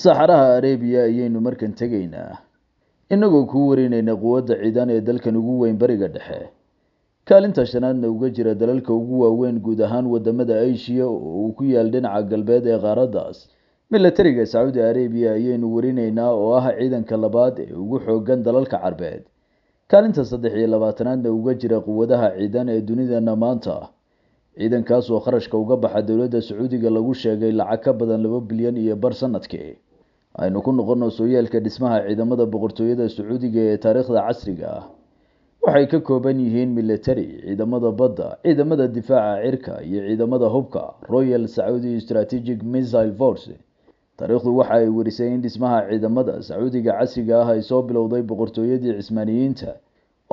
saxaraha Arabia ayaynu markan tagaynaa inagoo ku wareynayna quwadda ciidan ee dalkan ugu weyn bariga dhexe kaalinta shanaadna uga jira dalalka ugu waaweyn guud ahaan wadamada Asia oo uu ku yaal dhinaca galbeed ee qaaraddaas militariga Saudi Arabia ayaynu warinaynaa oo ah ciidanka labaad ee ugu xooggan dalalka Carbeed kaalinta 23aadna uga jira quwadaha ciidan ee dunidana maanta ciidankaas oo kharashka uga baxa dawladda Sacuudiga lagu sheegay lacag ka badan 2 bilyan iyo bar sanadkii aynu ku noqono sooyaalka dhismaha ciidamada boqortooyada Sacuudiga ee taariikhda casriga ah waxay ka kooban yihiin military ciidamada badda ciidamada difaaca cirka iyo ciidamada hubka Royal Saudi Strategic Missile Force taariikhdu waxa ay warisay in dhismaha ciidamada Sacuudiga casriga ah ay soo bilowday boqortooyadii Cismaaniyiinta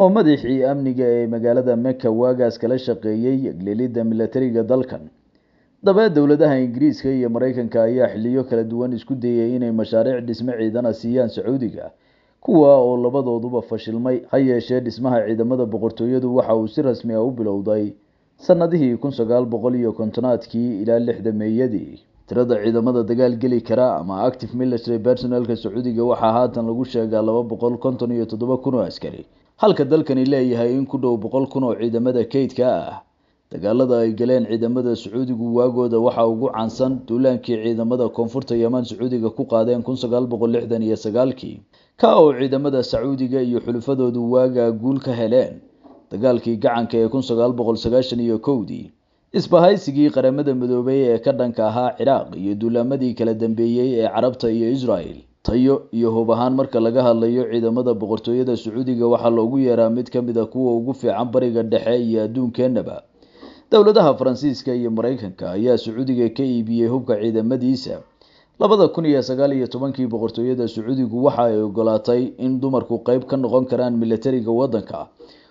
oo madaxii amniga ee magaalada Mecca waagaas kala shaqeeyay gleelida militariga dalkan daba dawladaha Ingiriiska iyo Mareykanka ayaa xilliyo kala duwan isku dayay inay mashaariic dhisme ciidan siiyaan Sacuudiga kuwa oo labadooduba fashilmay ha yeeshee dhismaha ciidamada boqortooyadu waxa uu si rasmi ah u bilowday sanadihii 1950aadkii ilaa 60meeyadii tirada ciidamada dagaal gali kara ama active military personnel-ka Sacuudiga waxa haatan lagu sheegaa 257,000 oo askari halka dalkani leeyahay in ku dhow 100,000 oo ciidamada kaydka ah dagaalada ay galeen ciidamada Sacuudigu waagooda waxa ugu caansan duulaankii ciidamada koonfurta Yemen Sacuudiga ku qaadeen 1969kii ka oo ciidamada Sacuudiga iyo xulufadoodu waaga guul ka heleen dagaalkii gacanka ee 1991dii isbahaysigii qaramada midoobay ee ka dhanka ahaa Ciraaq iyo duulaamadii kala dambeeyay ee Carabta iyo Israel tayo iyo hub ahaan marka laga hadlayo ciidamada boqortooyada Sacuudiga waxa loogu yeeraa mid ka mid ah kuwa ugu fiican bariga dhexe iyo adduunkeenaba dawladaha Faransiiska iyo Mareykanka ayaa Sacuudiga ka iibiyay hubka ciidamadiisa 2019kii boqortooyada Sacuudigu waxa ay ogolaatay in dumarku qayb ka noqon karaan militariga wadanka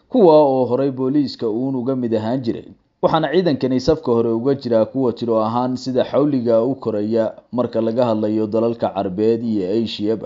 kuwa oo horay booliiska uga mid ahaan jiray waxaana ciidankani safka hore uga jira kuwa tiro ahaan sida xawliga u koraya marka laga hadlayo dalalka Carbeed iyo Asia